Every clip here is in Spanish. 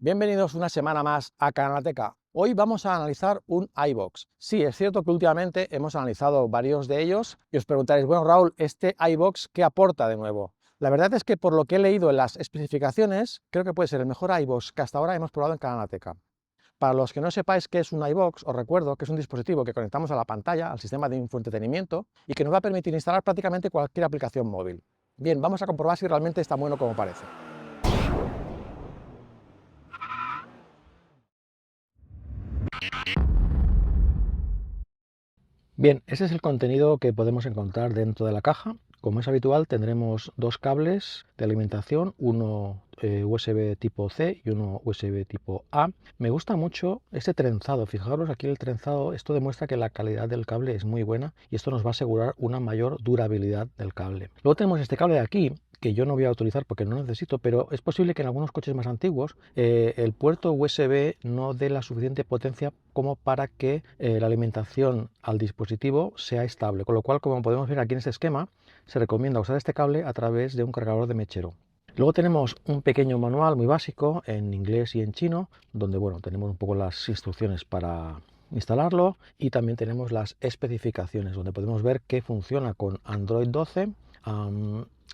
Bienvenidos una semana más a Canalteca. Hoy vamos a analizar un iVoox. Sí, es cierto que últimamente hemos analizado varios de ellos y os preguntaréis, bueno, Raúl, ¿este iVoox qué aporta de nuevo? La verdad es que por lo que he leído en las especificaciones, creo que puede ser el mejor iVoox que hasta ahora hemos probado en Canalteca. Para los que no sepáis qué es un iVoox, os recuerdo que es un dispositivo que conectamos a la pantalla, al sistema de infoentretenimiento, y que nos va a permitir instalar prácticamente cualquier aplicación móvil. Bien, vamos a comprobar si realmente está bueno como parece. Bien, ese es el contenido que podemos encontrar dentro de la caja. Como es habitual, tendremos dos cables de alimentación, uno USB tipo C y uno USB tipo A. Me gusta mucho este trenzado. Fijaros aquí el trenzado, esto demuestra que la calidad del cable es muy buena y esto nos va a asegurar una mayor durabilidad del cable. Luego tenemos este cable de aquí, que yo no voy a utilizar porque no necesito, pero es posible que en algunos coches más antiguos el puerto USB no dé la suficiente potencia como para que la alimentación al dispositivo sea estable, con lo cual, como podemos ver aquí en este esquema, se recomienda usar este cable a través de un cargador de mechero. Luego tenemos un pequeño manual muy básico en inglés y en chino, donde bueno, tenemos un poco las instrucciones para instalarlo y también tenemos las especificaciones, donde podemos ver que funciona con Android 12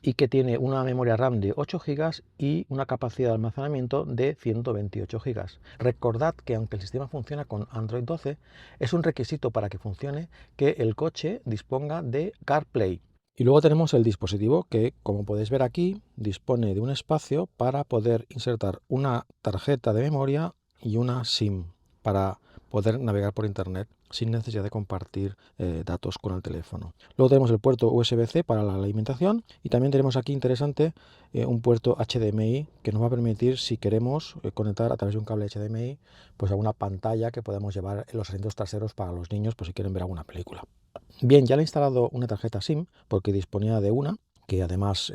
y que tiene una memoria RAM de 8 GB y una capacidad de almacenamiento de 128 GB. Recordad que aunque el sistema funciona con Android 12, es un requisito para que funcione que el coche disponga de CarPlay. Y luego tenemos el dispositivo que, como podéis ver aquí, dispone de un espacio para poder insertar una tarjeta de memoria y una SIM para poder navegar por internet sin necesidad de compartir datos con el teléfono. Luego tenemos el puerto USB-C para la alimentación y también tenemos aquí interesante un puerto HDMI que nos va a permitir, si queremos conectar a través de un cable HDMI, pues a una pantalla que podemos llevar en los asientos traseros para los niños, pues si quieren ver alguna película. Bien, ya le he instalado una tarjeta SIM porque disponía de una que además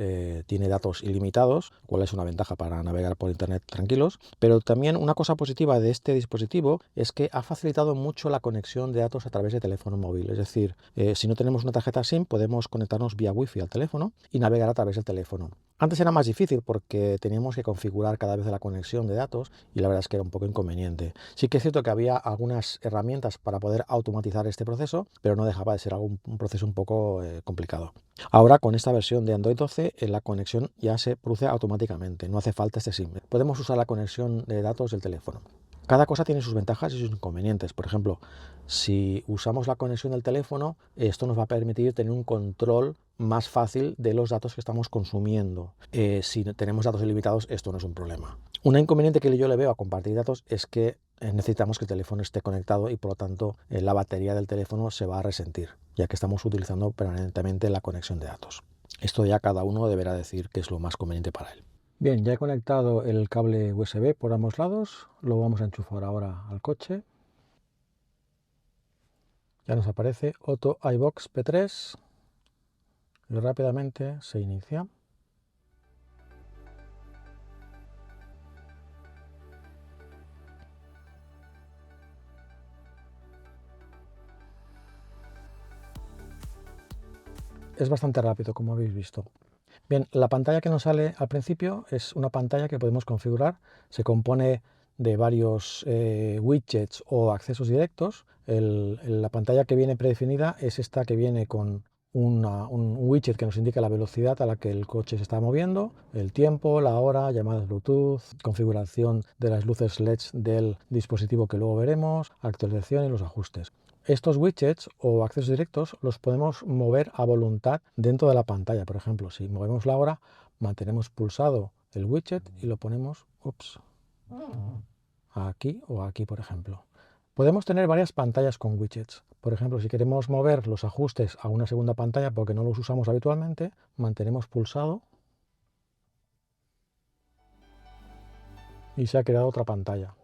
tiene datos ilimitados, cual es una ventaja para navegar por internet tranquilos, pero también una cosa positiva de este dispositivo es que ha facilitado mucho la conexión de datos a través de teléfono móvil, es decir, si no tenemos una tarjeta SIM podemos conectarnos vía Wi-Fi al teléfono y navegar a través del teléfono. Antes era más difícil porque teníamos que configurar cada vez la conexión de datos y la verdad es que era un poco inconveniente. Sí que es cierto que había algunas herramientas para poder automatizar este proceso, pero no dejaba de ser un proceso un poco complicado. Ahora con esta versión de Android 12 la conexión ya se produce automáticamente, no hace falta este SIM. Podemos usar la conexión de datos del teléfono. Cada cosa tiene sus ventajas y sus inconvenientes. Por ejemplo, si usamos la conexión del teléfono, esto nos va a permitir tener un control más fácil de los datos que estamos consumiendo. Si tenemos datos ilimitados, esto no es un problema. Un inconveniente que yo le veo a compartir datos es que necesitamos que el teléfono esté conectado y por lo tanto la batería del teléfono se va a resentir, ya que estamos utilizando permanentemente la conexión de datos. Esto ya cada uno deberá decir qué es lo más conveniente para él. Bien, ya he conectado el cable USB por ambos lados, lo vamos a enchufar ahora al coche. Ya nos aparece Auto iVoox P3 y rápidamente se inicia. Es bastante rápido, como habéis visto. Bien, la pantalla que nos sale al principio es una pantalla que podemos configurar. Se compone de varios widgets o accesos directos. La pantalla que viene predefinida es esta que viene con un widget que nos indica la velocidad a la que el coche se está moviendo, el tiempo, la hora, llamadas Bluetooth, configuración de las luces LEDs del dispositivo que luego veremos, actualización y los ajustes. Estos widgets o accesos directos los podemos mover a voluntad dentro de la pantalla. Por ejemplo, si movemos la hora, mantenemos pulsado el widget y lo ponemos aquí o aquí, por ejemplo. Podemos tener varias pantallas con widgets. Por ejemplo, si queremos mover los ajustes a una segunda pantalla porque no los usamos habitualmente, mantenemos pulsado y se ha creado otra pantalla.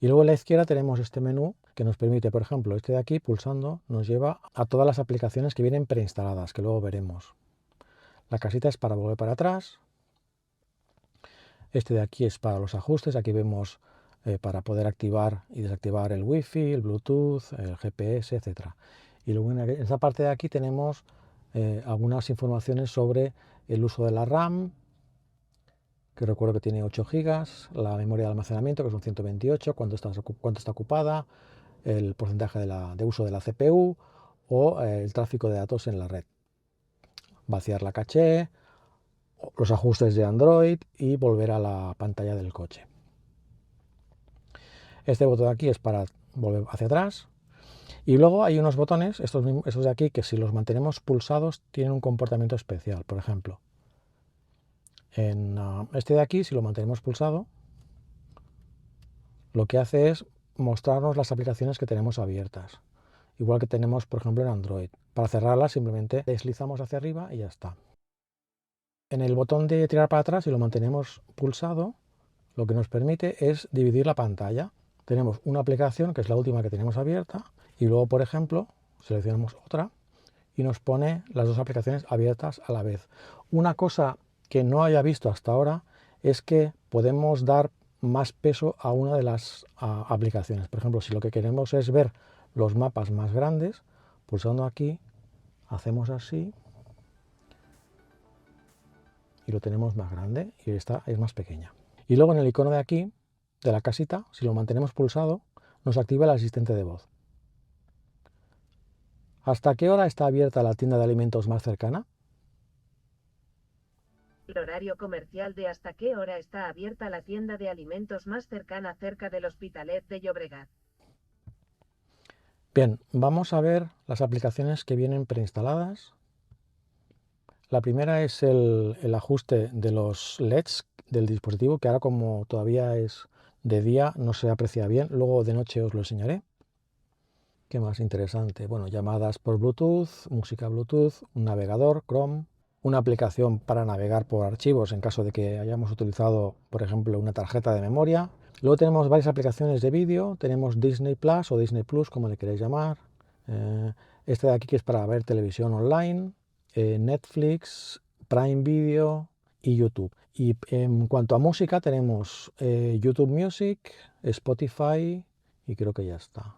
Y luego a la izquierda tenemos este menú que nos permite, por ejemplo, este de aquí, pulsando, nos lleva a todas las aplicaciones que vienen preinstaladas, que luego veremos. La casita es para volver para atrás. Este de aquí es para los ajustes. Aquí vemos para poder activar y desactivar el Wi-Fi, el Bluetooth, el GPS, etc. Y luego en esta parte de aquí tenemos algunas informaciones sobre el uso de la RAM, que recuerdo que tiene 8 gigas, la memoria de almacenamiento, que son 128, cuánto está ocupada, el porcentaje de uso de la CPU o el tráfico de datos en la red. Vaciar la caché, los ajustes de Android y volver a la pantalla del coche. Este botón de aquí es para volver hacia atrás. Y luego hay unos botones, estos de aquí, que si los mantenemos pulsados tienen un comportamiento especial. Por ejemplo, en este de aquí, si lo mantenemos pulsado, lo que hace es mostrarnos las aplicaciones que tenemos abiertas. Igual que tenemos, por ejemplo, en Android. Para cerrarlas simplemente deslizamos hacia arriba y ya está. En el botón de tirar para atrás, si lo mantenemos pulsado, lo que nos permite es dividir la pantalla. Tenemos una aplicación, que es la última que tenemos abierta, y luego, por ejemplo, seleccionamos otra y nos pone las dos aplicaciones abiertas a la vez. Una cosa que no había visto hasta ahora es que podemos dar más peso a una de las aplicaciones. Por ejemplo, si lo que queremos es ver los mapas más grandes, pulsando aquí, hacemos así y lo tenemos más grande y esta es más pequeña. Y luego en el icono de aquí, de la casita, si lo mantenemos pulsado, nos activa el asistente de voz. ¿Hasta qué hora está abierta la tienda de alimentos más cercana? El horario comercial de hasta qué hora está abierta la tienda de alimentos más cercana cerca del Hospitalet de Llobregat. Bien, vamos a ver las aplicaciones que vienen preinstaladas. La primera es el ajuste de los LEDs del dispositivo, que ahora como todavía es de día no se aprecia bien, luego de noche os lo enseñaré. ¿Qué más interesante? Bueno, llamadas por Bluetooth, música Bluetooth, un navegador, Chrome, una aplicación para navegar por archivos en caso de que hayamos utilizado, por ejemplo, una tarjeta de memoria. Luego tenemos varias aplicaciones de vídeo, tenemos Disney Plus o Disney Plus, como le queréis llamar. Este de aquí que es para ver televisión online, Netflix, Prime Video y YouTube. Y en cuanto a música tenemos YouTube Music, Spotify y creo que ya está.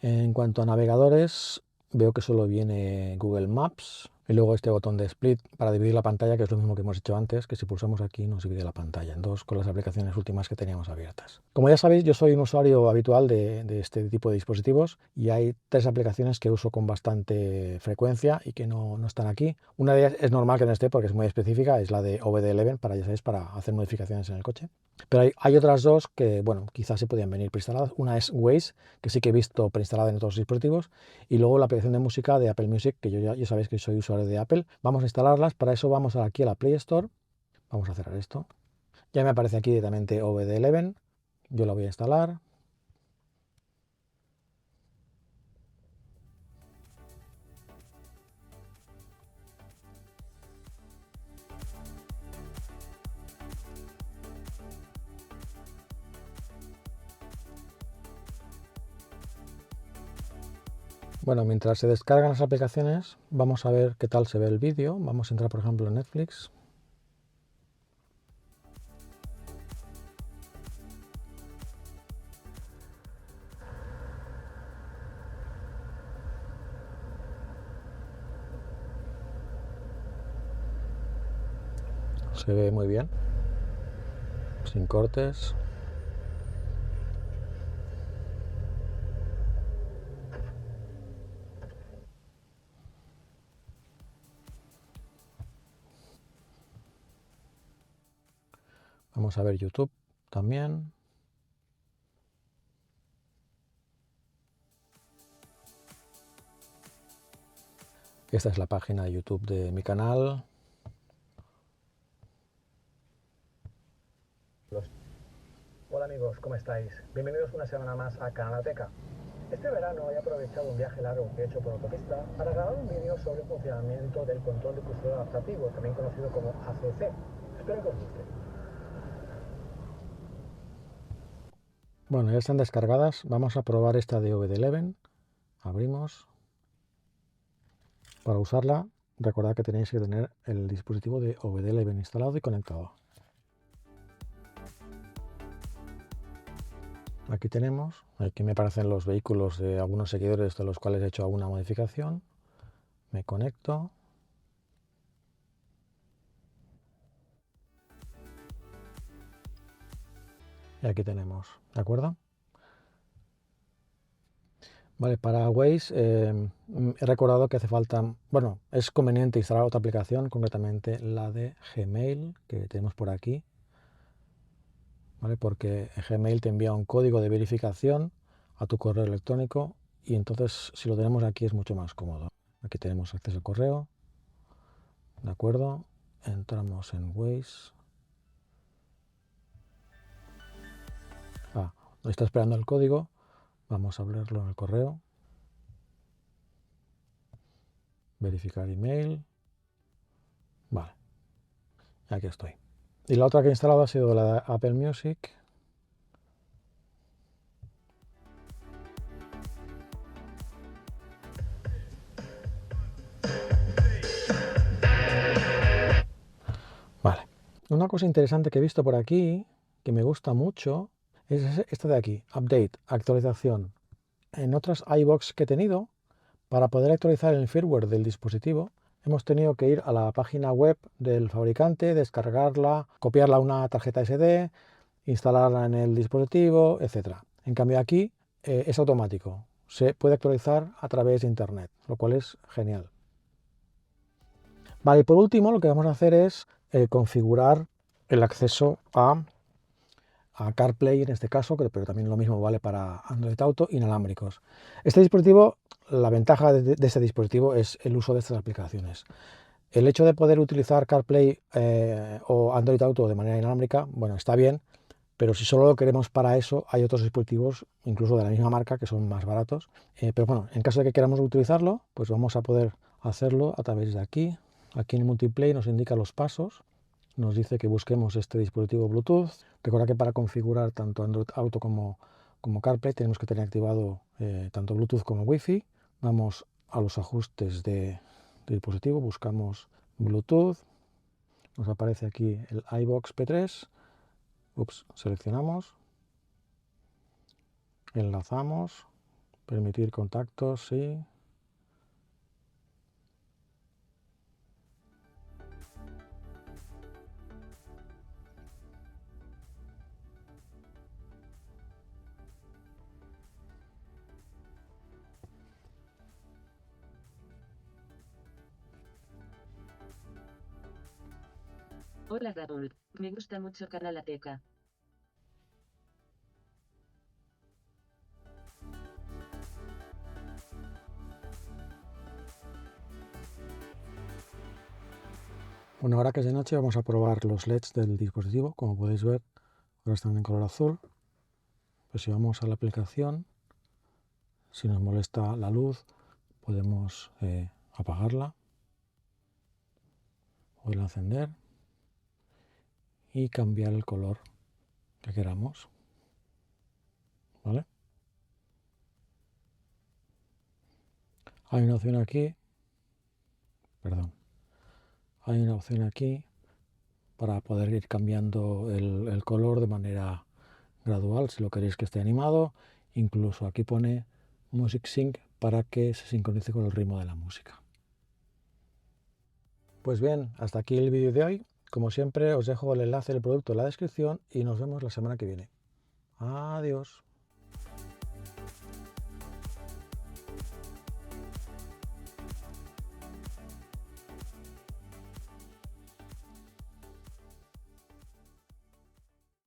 En cuanto a navegadores, veo que solo viene Google Maps y luego este botón de split para dividir la pantalla, que es lo mismo que hemos hecho antes, que si pulsamos aquí nos divide la pantalla en dos con las aplicaciones últimas que teníamos abiertas. Como ya sabéis, yo soy un usuario habitual de este tipo de dispositivos y hay 3 aplicaciones que uso con bastante frecuencia y que no están aquí. Una de ellas es normal que no esté porque es muy específica, es la de OBD11, para, ya sabéis, para hacer modificaciones en el coche. Pero hay otras dos que, bueno, quizás se podían venir preinstaladas. Una es Waze, que sí que he visto preinstalada en otros dispositivos, y luego la aplicación de música de Apple Music, que ya sabéis que soy usuario de Apple. Vamos a instalarlas, para eso vamos aquí a la Play Store, vamos a cerrar esto. Ya me aparece aquí directamente OBD11, yo la voy a instalar. Bueno, mientras se descargan las aplicaciones, vamos a ver qué tal se ve el vídeo. Vamos a entrar, por ejemplo, en Netflix. Se ve muy bien, sin cortes. Vamos a ver YouTube también. Esta es la página de YouTube de mi canal. Hola amigos, ¿cómo estáis? Bienvenidos una semana más a Canalateca. Este verano he aprovechado un viaje largo que he hecho por autopista para grabar un vídeo sobre el funcionamiento del control de custodio adaptativo, también conocido como ACC. Espero que os guste. Bueno, ya están descargadas. Vamos a probar esta de OBD11. Abrimos. Para usarla, recordad que tenéis que tener el dispositivo de OBD11 instalado y conectado. Aquí tenemos, aquí me aparecen los vehículos de algunos seguidores de los cuales he hecho alguna modificación. Me conecto. Y aquí tenemos, ¿de acuerdo? Vale, para Waze he recordado que hace falta, bueno, es conveniente instalar otra aplicación, concretamente la de Gmail, que tenemos por aquí, ¿vale? Porque Gmail te envía un código de verificación a tu correo electrónico y entonces si lo tenemos aquí es mucho más cómodo. Aquí tenemos acceso al correo, ¿de acuerdo? Entramos en Waze. Está esperando el código, vamos a abrirlo en el correo. Verificar email. Vale, aquí estoy. Y la otra que he instalado ha sido la de Apple Music. Vale. Una cosa interesante que he visto por aquí, que me gusta mucho, es esta de aquí, Update, actualización. En otras iVoox que he tenido, para poder actualizar el firmware del dispositivo, hemos tenido que ir a la página web del fabricante, descargarla, copiarla a una tarjeta SD, instalarla en el dispositivo, etc. En cambio aquí es automático, se puede actualizar a través de internet, lo cual es genial. Vale, y por último lo que vamos a hacer es configurar el acceso a CarPlay en este caso, pero también lo mismo vale para Android Auto, inalámbricos. Este dispositivo, la ventaja de este dispositivo es el uso de estas aplicaciones. El hecho de poder utilizar CarPlay o Android Auto de manera inalámbrica, bueno, está bien, pero si solo lo queremos para eso, hay otros dispositivos, incluso de la misma marca, que son más baratos. Pero bueno, en caso de que queramos utilizarlo, pues vamos a poder hacerlo a través de aquí. Aquí en Multiplay nos indica los pasos, nos dice que busquemos este dispositivo Bluetooth. Recuerda que para configurar tanto Android Auto como CarPlay tenemos que tener activado tanto Bluetooth como Wi-Fi. Vamos a los ajustes de dispositivo, buscamos Bluetooth, nos aparece aquí el iVoox P3, seleccionamos, enlazamos, permitir contactos, sí. Hola Raúl, me gusta mucho Canalateca. Bueno, ahora que es de noche vamos a probar los LEDs del dispositivo. Como podéis ver, ahora están en color azul. Pues si vamos a la aplicación, si nos molesta la luz, podemos apagarla o encender y cambiar el color que queramos. ¿Vale? Hay una opción aquí, hay una opción aquí para poder ir cambiando el color de manera gradual, si lo queréis que esté animado. Incluso aquí pone Music Sync para que se sincronice con el ritmo de la música. Pues bien, hasta aquí el vídeo de hoy. Como siempre, os dejo el enlace del producto en la descripción y nos vemos la semana que viene. Adiós.